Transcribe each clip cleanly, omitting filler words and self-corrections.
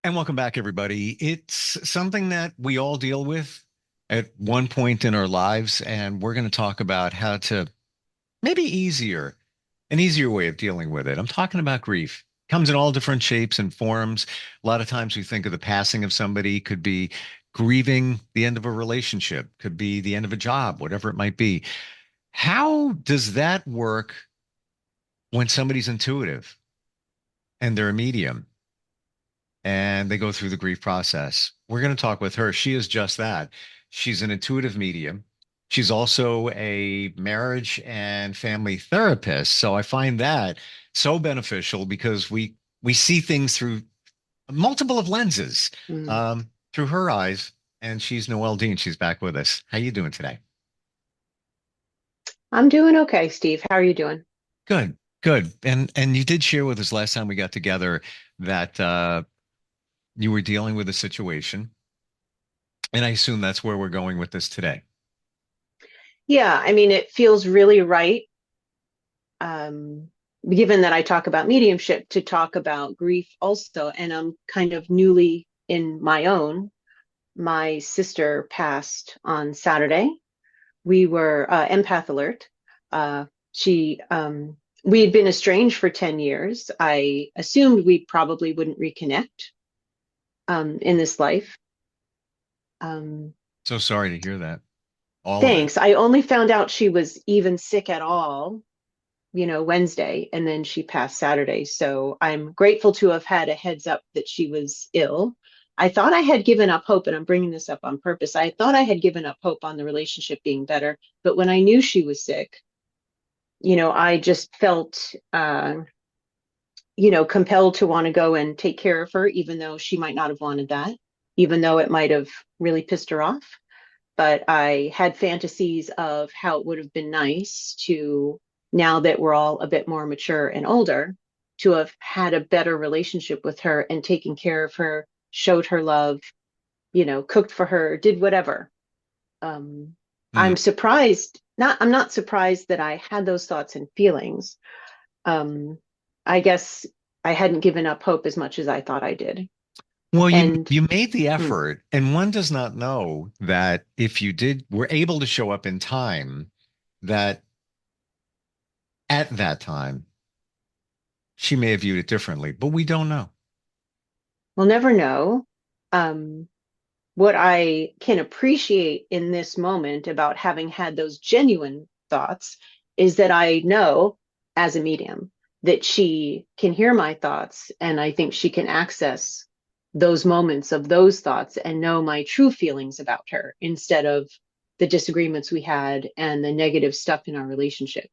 And welcome back, everybody. It's something that we all deal with at one point in our lives, and we're going to talk about how to maybe an easier way of dealing with it. I'm talking about grief. Comes in all different shapes and forms. A lot of times we think of the passing of somebody, could be grieving the end of a relationship, could be the end of a job, whatever it might be. How does that work when somebody's intuitive and they're a medium? And they go through the grief process. We're going to talk with her. She is just that. She's an intuitive medium. She's also a marriage and family therapist. So I find that so beneficial because we see things through multiple of lenses, Mm. through her eyes. And she's Noelle Deane. She's back with us. How you doing today? I'm doing okay, Steve. How are you doing? Good, good. And you did share with us last time we got together that you were dealing with a situation. And I assume that's where we're going with this today. Yeah, I mean, it feels really right, um, given that I talk about mediumship, to talk about grief also. And I'm kind of newly in my own. My sister passed on Saturday. We were empath alert. She, we had been estranged for 10 years. I assumed we probably wouldn't reconnect in this life. Um, So sorry to hear that. All of it. Thanks. I only found out she was even sick at all, Wednesday, and then she passed Saturday. So I'm grateful to have had a heads up that she was ill. I thought I had given up hope, and I'm bringing this up on purpose. I thought I had given up hope on the relationship being better, but when I knew she was sick, I just felt, compelled to want to go and take care of her, even though she might not have wanted that, even though it might have really pissed her off. But I had fantasies of how it would have been nice to, now that we're all a bit more mature and older, to have had a better relationship with her and taken care of her, showed her love, cooked for her, did whatever. Um, Hmm. I'm not surprised that I had those thoughts and feelings. Um, I guess I hadn't given up hope as much as I thought I did. Well, And you made the mm, effort, and one does not know that if you were able to show up in time, that at that time she may have viewed it differently, but we don't know. we'll never know. Um, what I can appreciate in this moment about having had those genuine thoughts is that I know as a medium that she can hear my thoughts, and I think she can access those moments of those thoughts and know my true feelings about her instead of the disagreements we had and the negative stuff in our relationship.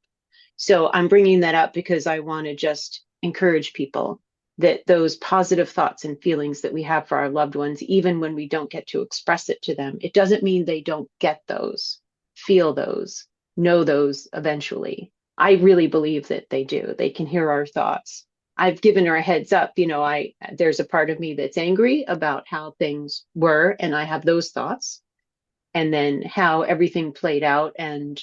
So I'm bringing that up because I want to just encourage people that those positive thoughts and feelings that we have for our loved ones, even when we don't get to express it to them, it doesn't mean they don't get those, feel those, know those eventually. I really believe that they do. They can hear our thoughts. I've given her a heads up, there's a part of me that's angry about how things were, and I have those thoughts, and then how everything played out, and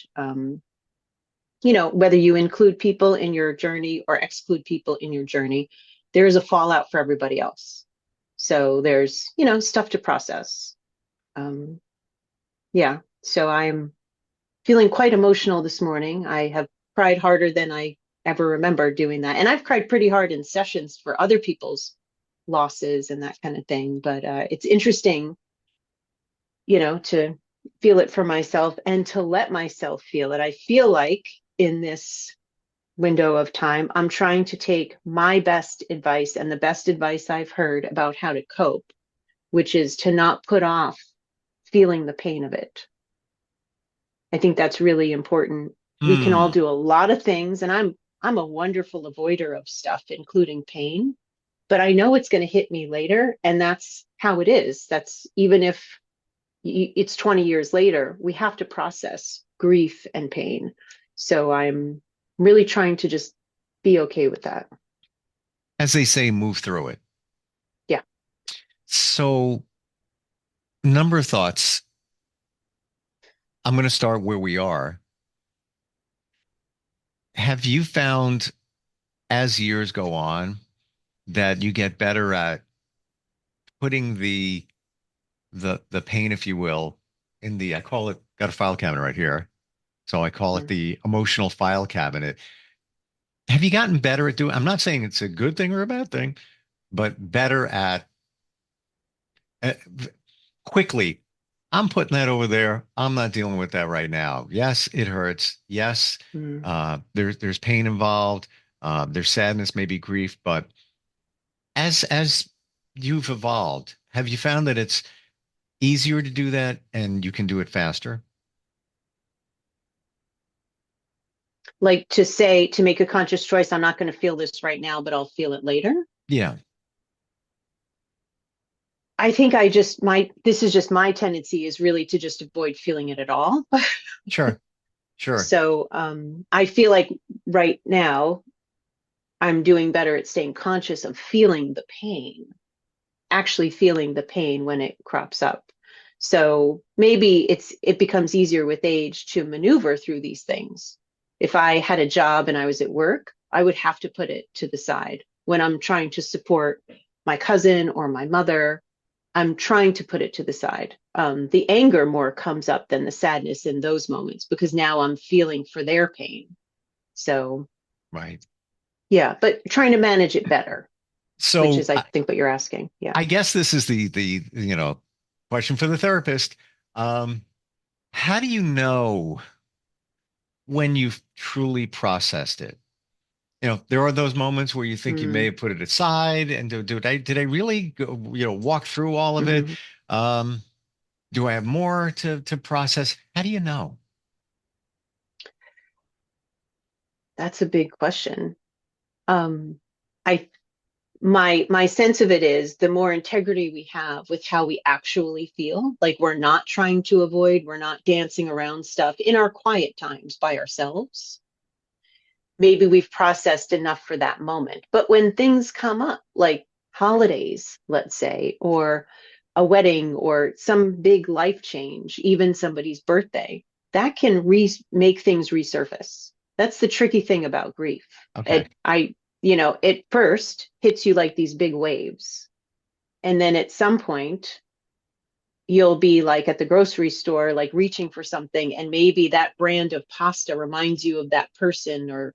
whether you include people in your journey or exclude people in your journey, there is a fallout for everybody else. So there's, stuff to process. Um, yeah. So I'm feeling quite emotional this morning. I have cried harder than I ever remember doing that. And I've cried pretty hard in sessions for other people's losses and that kind of thing. But it's interesting, to feel it for myself and to let myself feel it. I feel like in this window of time, I'm trying to take my best advice and the best advice I've heard about how to cope, which is to not put off feeling the pain of it. I think that's really important. We can all Hmm. do a lot of things, and I'm a wonderful avoider of stuff, including pain, but I know it's going to hit me later, and that's how it is. That's even if it's 20 years later, we have to process grief and pain. So I'm really trying to just be okay with that. As they say, move through it. Yeah. So, number of thoughts. I'm going to start where we are. Have you found as years go on that you get better at putting the pain, if you will, in the I call it got a file cabinet right here. So I call it Mm, the emotional file cabinet. Have you gotten better at doing? I'm not saying it's a good thing or a bad thing, but better at uh, quickly. I'm putting that over there. I'm not dealing with that right now. Yes, it hurts. Yes, mm. there's pain involved. There's sadness, maybe grief, but as you've evolved, have you found that it's easier to do that and you can do it faster? Like to say, to make a conscious choice, I'm not going to feel this right now, but I'll feel it later. Yeah, I think I just this is just my tendency is really to just avoid feeling it at all. sure, sure. So I feel like right now I'm doing better at staying conscious of feeling the pain, actually feeling the pain when it crops up. So maybe it becomes easier with age to maneuver through these things. If I had a job and I was at work, I would have to put it to the side. When I'm trying to support my cousin or my mother, I'm trying to put it to the side. The anger more comes up than the sadness in those moments because now I'm feeling for their pain. So, Right. yeah, but trying to manage it better, which So is, I think, what you're asking. Yeah. I guess this is the question for the therapist. Um, how do you know when you've truly processed it? There are those moments where you think you may Mm, have put it aside, and did I really go, walk through all of it? mhm. Um, do I have more to process? How do you know? That's a big question. Um, I my sense of it is the more integrity we have with how we actually feel, like we're not trying to avoid, we're not dancing around stuff in our quiet times by ourselves. Maybe we've processed enough for that moment. But when things come up, like holidays, let's say, or a wedding or some big life change, even somebody's birthday, that can make things resurface. That's the tricky thing about grief. Okay. It first hits you like these big waves. And then at some point, you'll be like at the grocery store, like reaching for something. And maybe that brand of pasta reminds you of that person or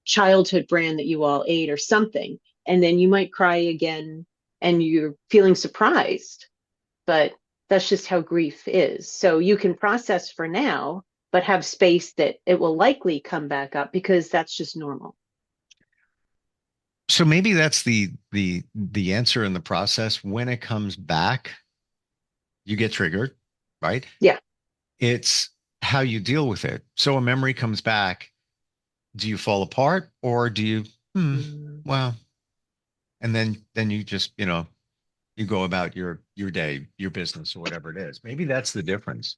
childhood brand that you all ate or something. And then you might cry again and you're feeling surprised. But that's just how grief is. So you can process for now, but have space that it will likely come back up because that's just normal. So maybe that's the answer in the process. When it comes back, you get triggered, right? Yeah. It's how you deal with it. So a memory comes back. Do you fall apart or do you, Mm. well, and then you just, you go about your day, your business or whatever it is. Maybe that's the difference.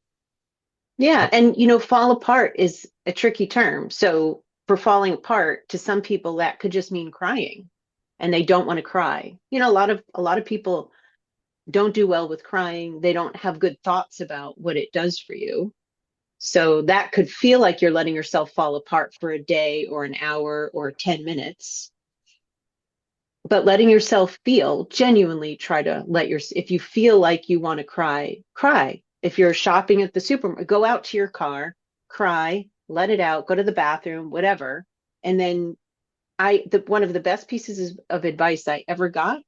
Yeah. Oh, And, fall apart is a tricky term. So for falling apart, to some people, that could just mean crying and they don't want to cry. A lot of people don't do well with crying. They don't have good thoughts about what it does for you. So that could feel like you're letting yourself fall apart for a day or an hour or 10 minutes. But letting yourself feel, genuinely try to if you feel like you want to cry, cry. If you're shopping at the supermarket, go out to your car, cry, let it out, go to the bathroom, whatever. And then one of the best pieces of advice I ever got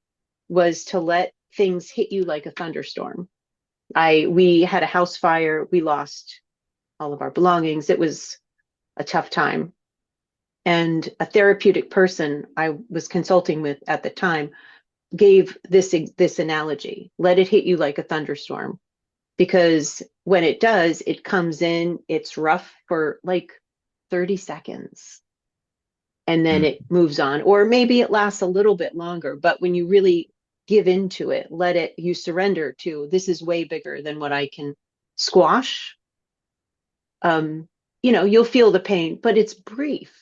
was to let things hit you like a thunderstorm. We had a house fire. We lost all of our belongings. It was a tough time. And a therapeutic person I was consulting with at the time gave this analogy. Let it hit you like a thunderstorm. Because when it does, it comes in, it's rough for like 30 seconds and then mm, it moves on. Or maybe it lasts a little bit longer, but when you really give into it, you surrender to this is way bigger than what I can squash. um, you'll feel the pain, but it's brief.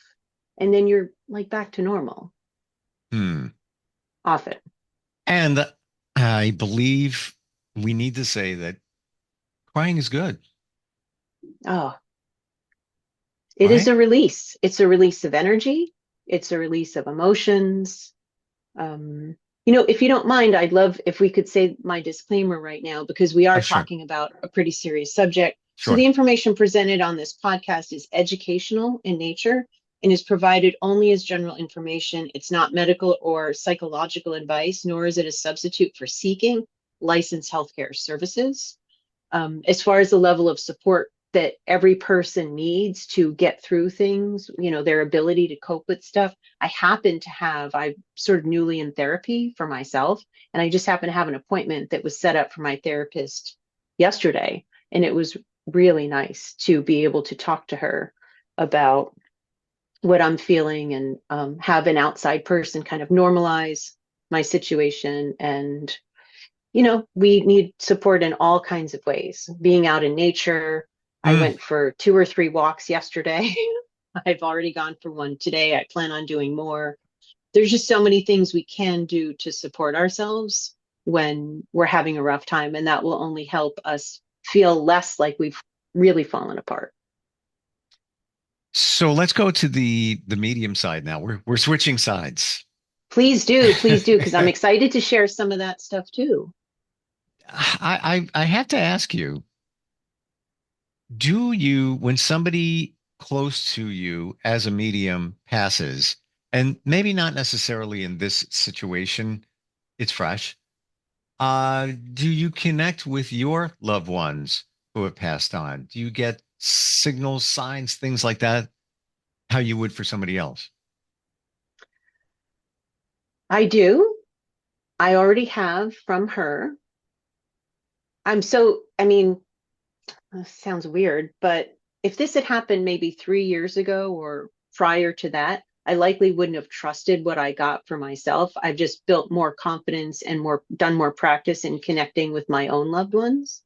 And then you're like back to normal hmm. often. And I believe we need to say that crying is good, Oh, it is right? a release. It's a release of energy. It's a release of emotions. Um, If you don't mind, I'd love if we could say my disclaimer right now, because we Oh, are sure, talking about a pretty serious subject. So the sure. information presented on this podcast is educational in nature and is provided only as general information. It's not medical or psychological advice, nor is it a substitute for seeking licensed healthcare services. As far as the level of support that every person needs to get through things, their ability to cope with stuff. I'm sort of newly in therapy for myself, and I just happen to have an appointment that was set up for my therapist yesterday. And it was really nice to be able to talk to her about what I'm feeling and have an outside person kind of normalize my situation. And we need support in all kinds of ways. Being out in nature. I Mm. went for 2 or 3 walks yesterday. I've already gone for one today. I plan on doing more. There's just so many things we can do to support ourselves when we're having a rough time, and that will only help us feel less like we've really fallen apart. So let's go to the medium side now. We're switching sides. Please do, because I'm excited to share some of that stuff too. I have to ask you, do you, when somebody close to you as a medium passes, and maybe not necessarily in this situation, it's fresh, do you connect with your loved ones who have passed on? Do you get signals, signs, things like that, how you would for somebody else? I do. I already have from her. I mean, this sounds weird, but if this had happened maybe 3 years ago or prior to that, I likely wouldn't have trusted what I got for myself. I've just built more confidence and done more practice in connecting with my own loved ones.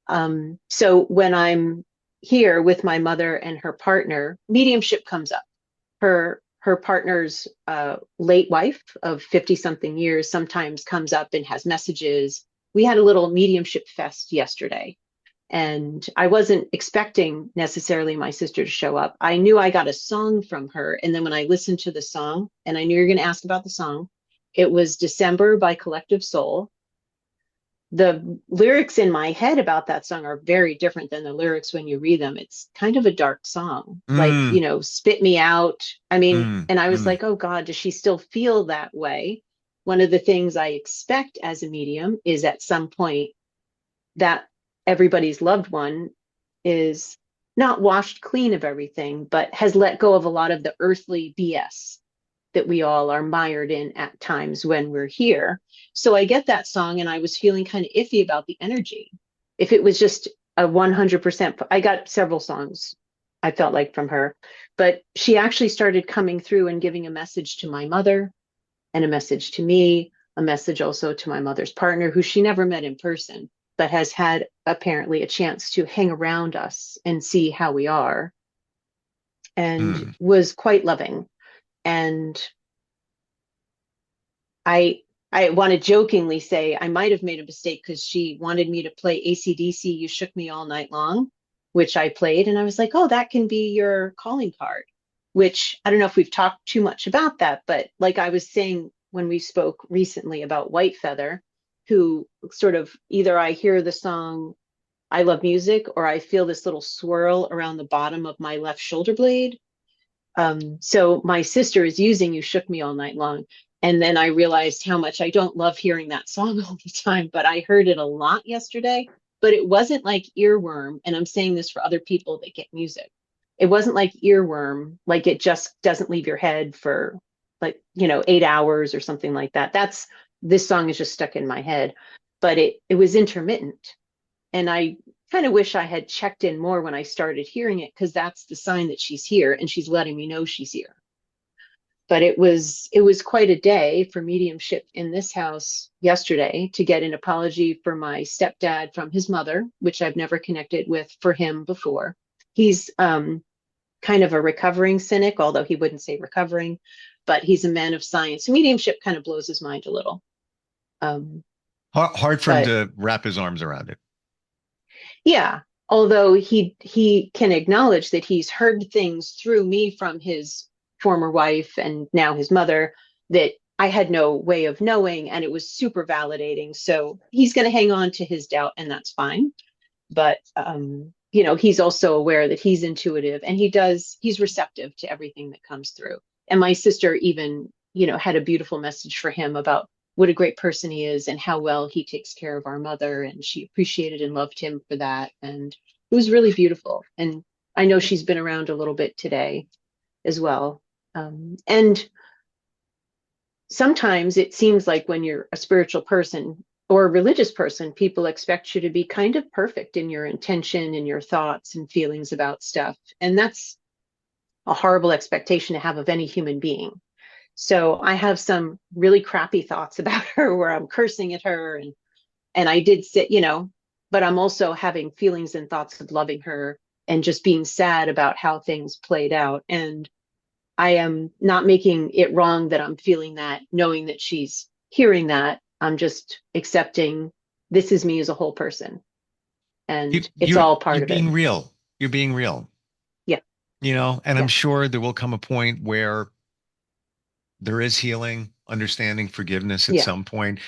So when I'm here with my mother and her partner, mediumship comes up. Her partner's late wife of 50 something years sometimes comes up and has messages. We had a little mediumship fest yesterday, and I wasn't expecting necessarily my sister to show up. I knew I got a song from her. And then when I listened to the song, and I knew you were going to ask about the song, it was December by Collective Soul. The lyrics in my head about that song are very different than the lyrics when you read them. It's kind of a dark song, like, Mm, spit me out. I mean, mm, and I was mm. like, oh God, does she still feel that way? One of the things I expect as a medium is at some point that everybody's loved one is not washed clean of everything, but has let go of a lot of the earthly BS that we all are mired in at times when we're here. So I get that song and I was feeling kind of iffy about the energy. If it was just a 100%, I got several songs I felt like from her, but she actually started coming through and giving a message to my mother and a message to me, a message also to my mother's partner, who she never met in person, but has had apparently a chance to hang around us and see how we are, and Mm. was quite loving. And I I want to jokingly say I might have made a mistake because she wanted me to play AC/DC You Shook Me All Night Long, which I played. And I was like, oh, that can be your calling card, which I don't know if we've talked too much about that. But like I was saying when we spoke recently about White Feather, who sort of either I hear the song I Love Music or I feel this little swirl around the bottom of my left shoulder blade. So my sister is using You Shook Me All Night Long. And then I realized how much I don't love hearing that song all the time, but I heard it a lot yesterday. But it wasn't like earworm. And I'm saying this for other people that get music. It wasn't like earworm, like it just doesn't leave your head for like, 8 hours or something like that. This song is just stuck in my head, but it was intermittent. And I kind of wish I had checked in more when I started hearing it, because that's the sign that she's here and she's letting me know she's here. But it was quite a day for mediumship in this house yesterday to get an apology for my stepdad from his mother, which I've never connected with for him before. He's kind of a recovering cynic, although he wouldn't say recovering, but he's a man of science. So mediumship kind of blows his mind a little. Um, Hard for him but to wrap his arms around it. Yeah, although he can acknowledge that he's heard things through me from his former wife and now his mother that I had no way of knowing, and it was super validating. So he's going to hang on to his doubt, and that's fine. But he's also aware that he's intuitive, and he's receptive to everything that comes through. And my sister even, had a beautiful message for him about what a great person he is and how well he takes care of our mother, and she appreciated and loved him for that. And it was really beautiful. And I know she's been around a little bit today as well. And sometimes it seems like when you're a spiritual person or a religious person, people expect you to be kind of perfect in your intention and your thoughts and feelings about stuff. And that's a horrible expectation to have of any human being. So I have some really crappy thoughts about her where I'm cursing at her, and I did sit, but I'm also having feelings and thoughts of loving her and just being sad about how things played out. And I am not making it wrong that I'm feeling that, knowing that she's hearing that. I'm just accepting this is me as a whole person, You and it's you're all part you're of it. being real. You're being real. Yeah, And I'm yeah, sure there will come a point where there is healing, understanding, forgiveness at yeah, some point.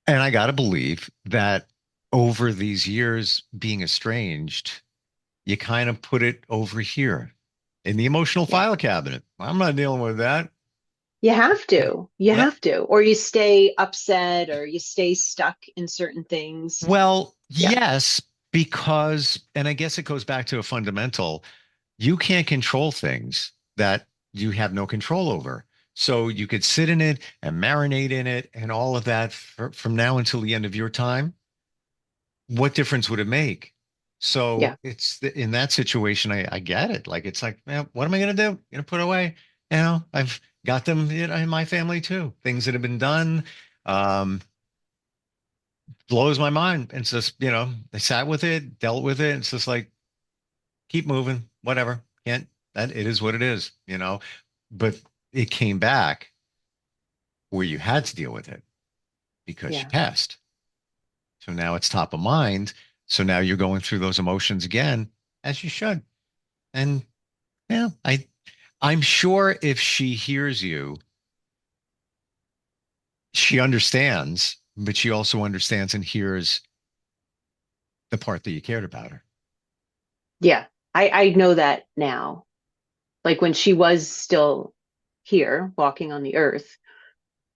And I got to believe that over these years being estranged, you kind of put it over here in the emotional yeah. file cabinet. I'm not dealing with that. You have Yeah. to. You Let, have to. Or you stay upset or you stay stuck in certain things. well, Yeah, yes, because, and I guess it goes back to a fundamental, you can't control things that you have no control over. So you could sit in it and marinate in it and all of that from now until the end of your time. What difference would it make? So yeah, in that situation, I get it. Like it's like, man, what am I gonna do? Gonna put away? I've got them in my family too. Things that have been done, um, blows my mind. And it's just, they sat with it, dealt with it. It's just like, keep moving, whatever. Can't that it is what it is. But it came back where you had to deal with it because she yeah, passed. So now it's top of mind. So now you're going through those emotions again, as you should. And yeah, I'm sure if she hears you, she understands, but she also understands and hears the part that you cared about her. yeah. I know that now. Like when she was still here walking on the earth,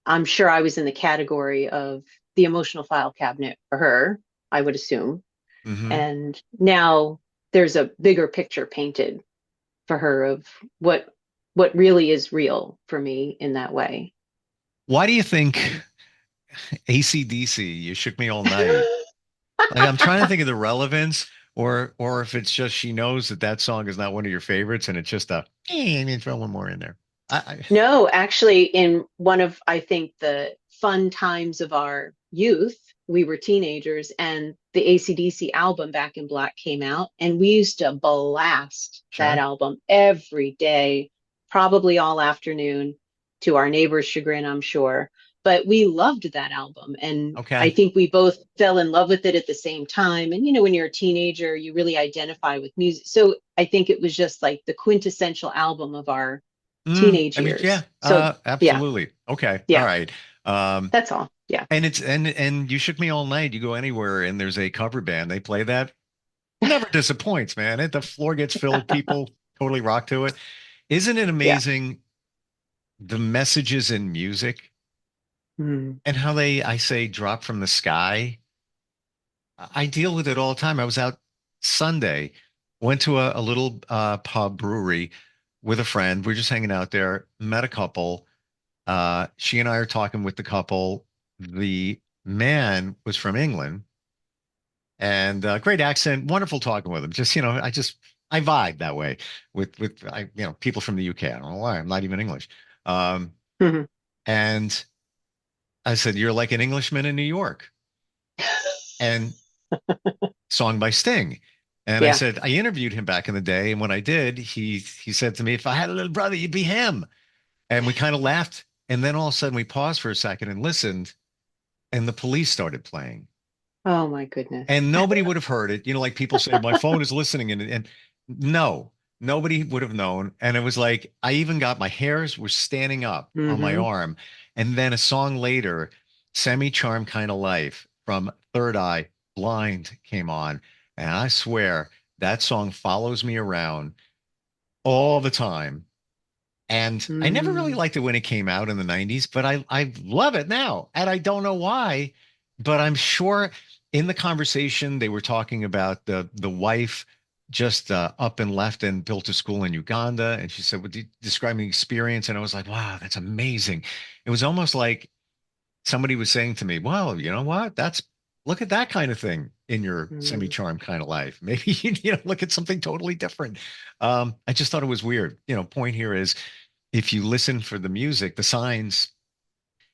I'm sure I was in the category of the emotional file cabinet for her, I would assume. Hmm. And now there's a bigger picture painted for her of what really is real for me in that way. Why do you think AC/DC, you shook me all night? Like I'm trying to think of the relevance, or if it's just she knows that that song is not one of your favorites, and it's just I mean, throw one more in there. I No, actually, in one of, I think, the fun times of our youth, we were teenagers, and the AC/DC album Back in Black came out, and we used to blast that sure. album every day, probably all afternoon, to our neighbors' chagrin, I'm sure. But we loved that album, and I Okay. think we both fell in love with it at the same time. And when you're a teenager, you really identify with music. So I think it was just like the quintessential album of our teenage I mean, yeah, years. So yeah, absolutely. Okay. All yeah, right. Um, that's all. Yeah. and it's and you shook me all night. You go anywhere and there's a cover band, they play that. Never disappoints, man. The floor gets filled, people totally rock to it. Isn't it Yeah. amazing the messages in music Mm. and how I say, drop from the sky? I deal with it all the time. I was out Sunday, went to a little pub brewery with a friend. We're just hanging out there, met a couple. She and I are talking with the couple. The man was from England and great accent, wonderful talking with him. Just, I vibe that way with people from the UK. I don't know why. I'm not even English. Um, Mhm. and I said, "You're like an Englishman in New York." And song by Sting. And I Yeah. said, I interviewed him back in the day. And when I did, he said to me, if I had a little brother, you'd be him. And we kind of laughed. And then all of a sudden we paused for a second and listened, and the police started playing. Oh my goodness. And nobody would have heard it. Like people say, my phone is listening. And no, nobody would have known. And it was like, I even got my hairs were standing up on my Hmm. arm. And then a song later, Semi Charm Kind of Life from Third Eye Blind came on. And I swear that song follows me around all the time. And I never really Mm, liked it when it came out in the 90s, but I love it now. And I don't know why, but I'm sure in the conversation they were talking about the wife just up and left and built a school in Uganda. And she said, "Would you describe the experience?" And I was like, wow, that's amazing. It was almost like somebody was saying to me, well, you know what? That's look at that kind of thing in your mm, semi-charm kind of life. Maybe look at something totally different. I just thought it was weird. Point here is if you listen for the music, the signs,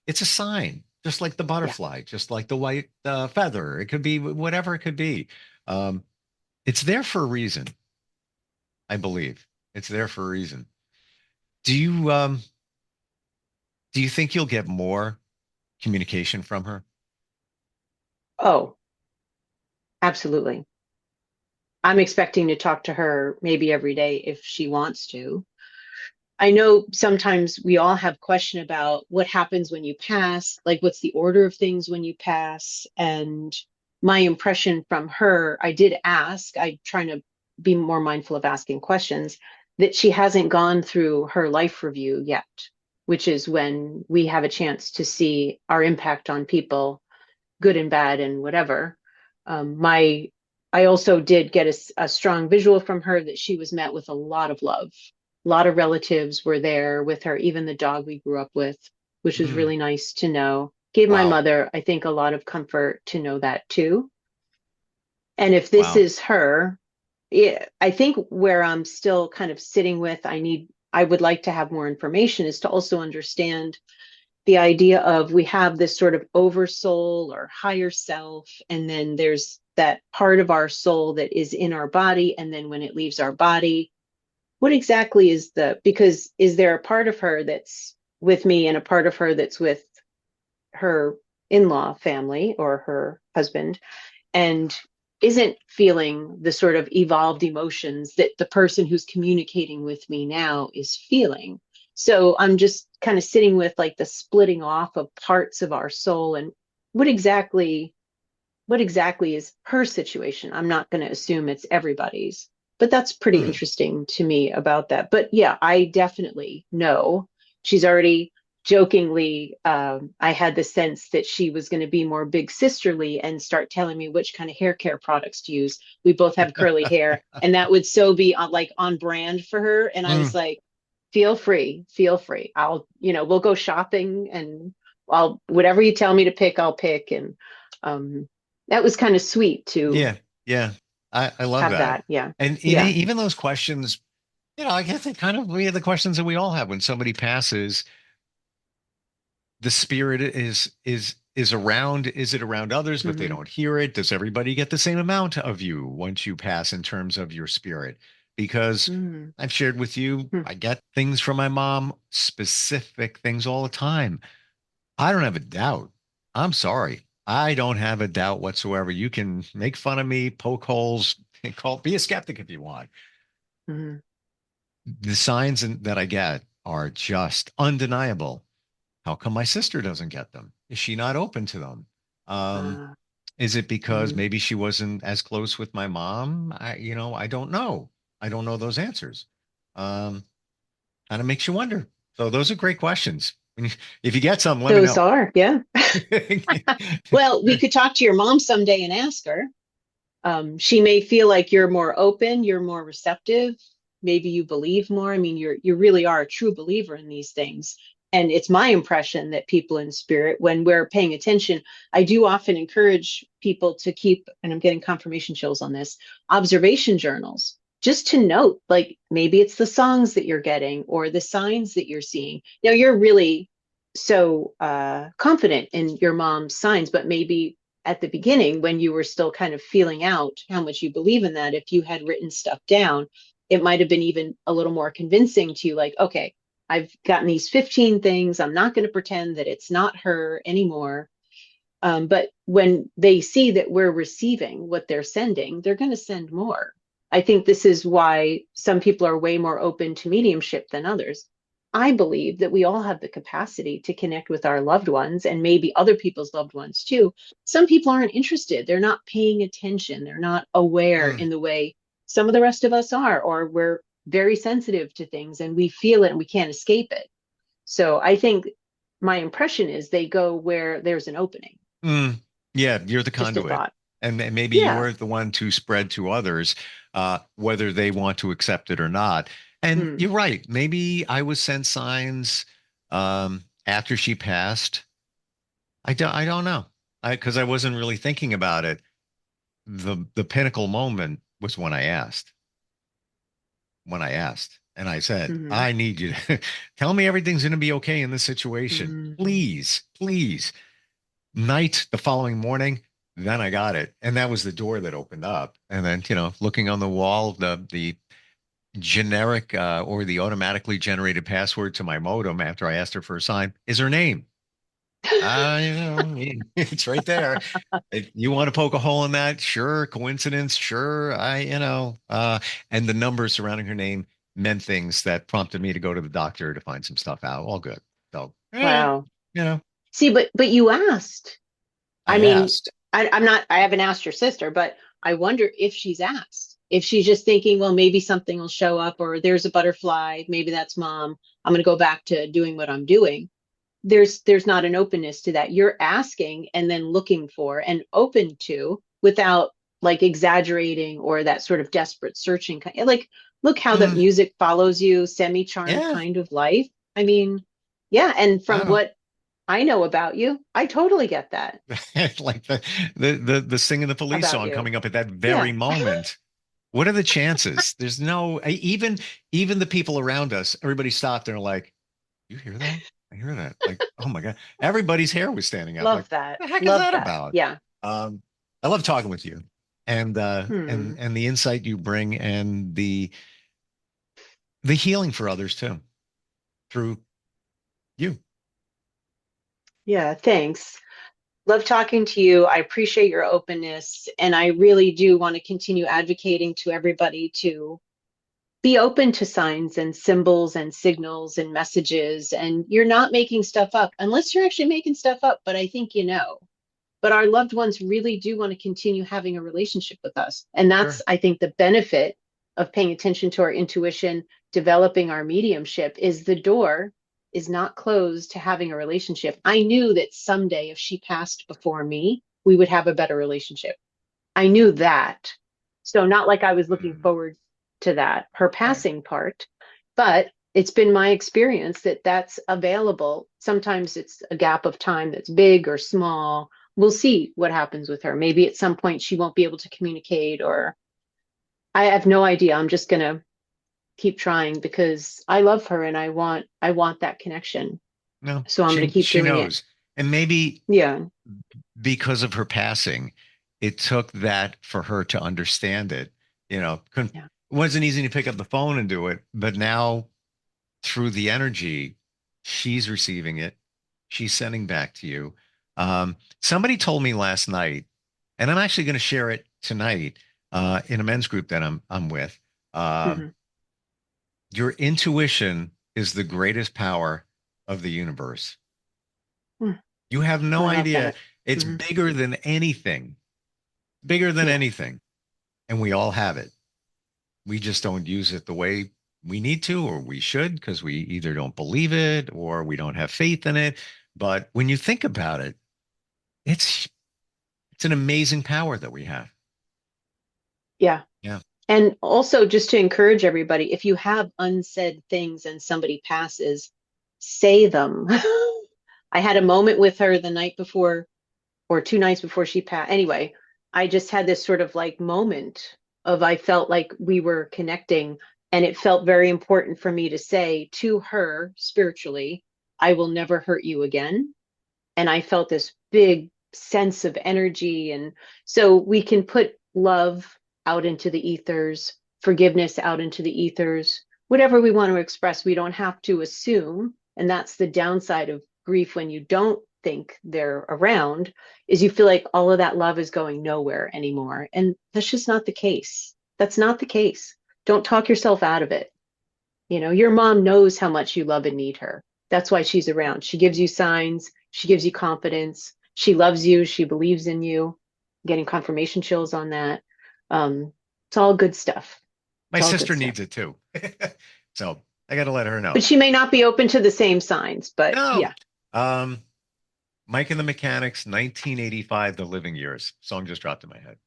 it's a sign, just like the yeah. butterfly, just like the white feather. It could be whatever it could be. Um, it's there for a reason, I believe. It's there for a reason. Do you think you'll get more communication from her? Oh, absolutely. I'm expecting to talk to her maybe every day if she wants to. I know sometimes we all have question about what happens when you pass, like what's the order of things when you pass. And my impression from her, I did ask, I'm trying to be more mindful of asking questions, that she hasn't gone through her life review yet, which is when we have a chance to see our impact on people, good and bad and whatever. My I also did get a strong visual from her that she was met with a lot of love. A lot of relatives were there with her, even the dog we grew up with, which was Mm, really nice to know. Gave my wow. mother, I think, a lot of comfort to know that too. And if this Wow. is her, yeah, I think where I'm still kind of sitting with, I would like to have more information is to also understand the idea of we have this sort of oversoul or higher self, and then there's that part of our soul that is in our body, and then when it leaves our body, what exactly is because is there a part of her that's with me and a part of her that's with her in-law family or her husband and isn't feeling the sort of evolved emotions that the person who's communicating with me now is feeling. So I'm just kind of sitting with like the splitting off of parts of our soul and what exactly what exactly is her situation. I'm not going to assume it's everybody's, but that's pretty Hmm. interesting to me about that. But yeah, I definitely know she's already jokingly, I had the sense that she was going to be more big sisterly and start telling me which kind of hair care products to use. We both have curly hair, and that would so be on, like on brand for her. And I Mm, was like, feel free, feel free. We'll go shopping and I'll, whatever you tell me to pick, I'll pick. And um, that was kind of sweet to yeah. Yeah. I love have that. that. Yeah. And Yeah. even those questions, I guess they kind of we the questions that we all have when somebody passes, the spirit is around. Is it around others, but they Hmm. don't hear it? Does everybody get the same amount of you once you pass in terms of your spirit? Because Hmm. I've shared with you, Hmm. I get things from my mom, specific things all the time. I don't have a doubt. I'm sorry. I don't have a doubt whatsoever. You can make fun of me, poke holes, be a skeptic if you want. Hmm. The signs that I get are just undeniable. How come my sister doesn't get them? Is she not open to them? Um, Uh, is it because hmm. maybe she wasn't as close with my mom? I don't know. I don't know those answers. Um, Kind of makes you wonder. So those are great questions. If you get some, let me Those know. are, yeah. Well, we could talk to your mom someday and ask her. She may feel like you're more open, you're more receptive, maybe you believe more. I mean, you really are a true believer in these things. And it's my impression that people in spirit, when we're paying attention, I do often encourage people to keep, and I'm getting confirmation chills on this, observation journals, just to note, like maybe it's the songs that you're getting or the signs that you're seeing. Now you're really so confident in your mom's signs, but maybe at the beginning when you were still kind of feeling out how much you believe in that, if you had written stuff down, it might have been even a little more convincing to you, like, okay, I've gotten these 15 things. I'm not going to pretend that it's not her anymore. But when they see that we're receiving what they're sending, they're going to send more. I think this is why some people are way more open to mediumship than others. I believe that we all have the capacity to connect with our loved ones and maybe other people's loved ones too. Some people aren't interested. They're not paying attention. They're not aware Mm, in the way some of the rest of us are, or we're very sensitive to things and we feel it and we can't escape it. So I think my impression is they go where there's an opening. mm. Yeah, you're the Just a conduit. thought. And maybe Yeah. you're the one to spread to others, whether they want to accept it or not. And Mm, you're right. Maybe I was sent signs after she passed. I don't know. Because I wasn't really thinking about it. The pinnacle moment was when I asked, and I said, hmm I need you to tell me everything's going to be okay in this situation. hmm Please, please. Night the following morning, then I got it. And that was the door that opened up. And then, looking on the wall, the generic or the automatically generated password to my modem after I asked her for a sign is her name. It's right there. If you want to poke a hole in that, sure. Coincidence, sure. And the numbers surrounding her name meant things that prompted me to go to the doctor to find some stuff out. All good. So, Wow. you know, See, but you asked. I I mean, asked. I'm not, I haven't asked your sister, but I wonder if she's asked. If she's just thinking, well, maybe something will show up or there's a butterfly, maybe that's mom. I'm going to go back to doing what I'm doing. There's not an openness to that. You're asking and then looking for and open to without like exaggerating or that sort of desperate searching kind. Like, look how the Mm, music follows you, semi-charmed yeah. kind of life. I mean, yeah, and from Oh, what I know about you, I totally get that like the singing the police about song you. coming up at that very Yeah. moment. What are the chances? There's no even the people around us. Everybody stopped and are like, "You hear that? I hear that." Like, oh my God, everybody's hair was standing up. Like, Love that. the heck is Love that that. about? Yeah. Um, I love talking with you, and Hmm. the insight you bring, and the healing for others too through you. Yeah. Thanks. Love talking to you. I appreciate your openness. And I really do want to continue advocating to everybody to be open to signs and symbols and signals and messages. And you're not making stuff up unless you're actually making stuff up. But I think you know. But our loved ones really do want to continue having a relationship with us. And that's, Sure. I think, the benefit of paying attention to our intuition, developing our mediumship is the door is not closed to having a relationship. I knew that someday if she passed before me, we would have a better relationship. I knew that. So not like I was looking Mm, forward to that, her right. passing part, but it's been my experience that that's available. Sometimes it's a gap of time that's big or small. We'll see what happens with her. Maybe at some point she won't be able to communicate, or I have no idea. I'm just going to keep trying because I love her and I want that connection. No, So I'm going to she keep she doing it. knows, and maybe Yeah. because of her passing, it took that for her to understand it. It Yeah. wasn't easy to pick up the phone and do it, but now through the energy, she's receiving it. She's sending back to you. Somebody told me last night, and I'm actually going to share it tonight in a men's group that I'm with. Um, hmm your intuition is the greatest power of the universe. You have no I love idea. that. It's hmm bigger than Yeah. anything. And we all have it. We just don't use it the way we need to, or we should, because we either don't believe it or we don't have faith in it. But when you think about it, it's it's an amazing power that we have. Yeah. Yeah. And also, just to encourage everybody, if you have unsaid things and somebody passes, say them. I had a moment with her the night before, or 2 nights before she passed. Anyway, I just had this sort of like moment of I felt like we were connecting, and it felt very important for me to say to her spiritually, I will never hurt you again. And I felt this big sense of energy. And so we can put love out into the ethers, forgiveness out into the ethers, whatever we want to express. We don't have to assume. And that's the downside of grief when you don't think they're around, is you feel like all of that love is going nowhere anymore. And that's just not the case. That's not the case. Don't talk yourself out of it. Your mom knows how much you love and need her. That's why she's around. She gives you signs. She gives you confidence. She loves you. She believes in you. Getting confirmation chills on that. It's all good stuff. My It's all good sister stuff. needs it too. So I got to let her know. But she may not be open to the same signs, but No. yeah. Um, Mike and the Mechanics, 1985, The Living Years. Song just dropped in my head.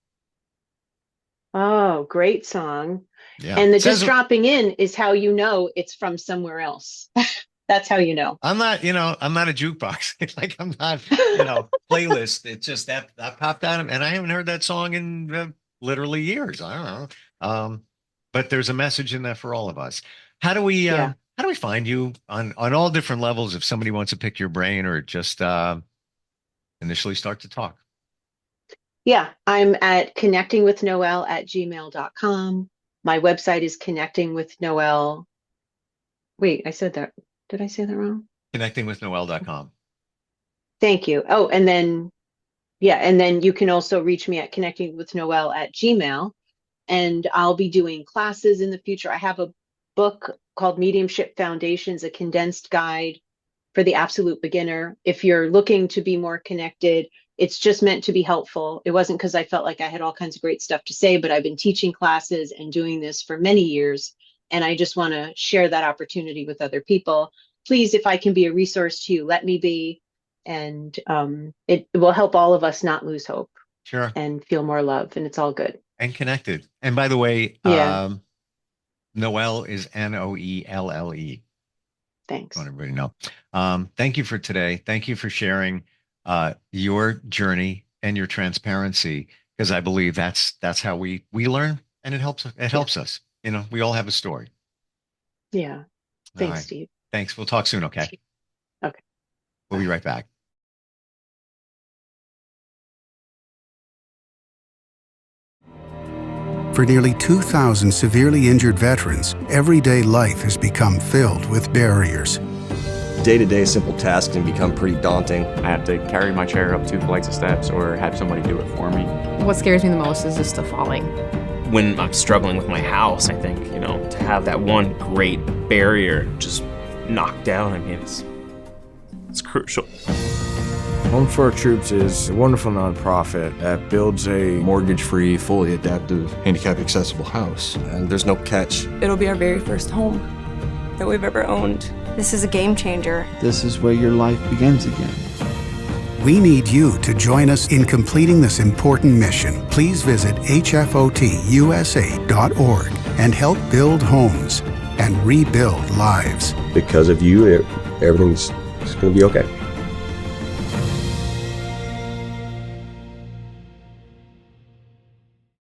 Oh, great song. Yeah. And the just Says dropping in is how you know it's from somewhere else. That's how you know. I'm not a jukebox. Like I'm not, playlist. It's just that popped out and I haven't heard that song in literally years. I don't know. But there's a message in there for all of us. Yeah. How do we find you on all different levels if somebody wants to pick your brain or just initially start to talk? Yeah. I'm at connectingwithnoelle@gmail.com. My website is connecting with Noelle. Wait, I said that. Did I say that wrong? Connectingwithnoel.com. Thank you. Oh, and then, yeah, and then you can also reach me at connectingwithnoelle@gmail. And I'll be doing classes in the future. I have a book called Mediumship Foundations, a condensed guide for the absolute beginner. If you're looking to be more connected, it's just meant to be helpful. It wasn't because I felt like I had all kinds of great stuff to say, but I've been teaching classes and doing this for many years. And I just want to share that opportunity with other people. Please, if I can be a resource to you, let me be. And it will help all of us not lose hope Sure. and feel more love. And it's all good. And connected. And by the way, Yeah. Noelle is Noelle. I Thanks. want everybody to know. Thank you for today. Thank you for sharing your journey and your transparency, because I believe that's how we learn, and it Yeah. helps us. We all have a story. Yeah. All Thanks, right. Steve. Thanks. We'll talk soon, okay? Okay. We'll be Bye. right back. For nearly 2,000 severely injured veterans, everyday life has become filled with barriers. Day-to-day simple tasks can become pretty daunting. I have to carry my chair up 2 flights of steps or have somebody do it for me. What scares me the most is just the falling. When I'm struggling with my house, I think, to have that one great barrier just knocked down, it's crucial. Home for Our Troops is a wonderful nonprofit that builds a mortgage-free, fully adaptive, handicap-accessible house. And there's no catch. It'll be our very first home that we've ever owned. This is a game changer. This is where your life begins again. We need you to join us in completing this important mission. Please visit hfotusa.org and help build homes and rebuild lives. Because of you, everything's going to be okay.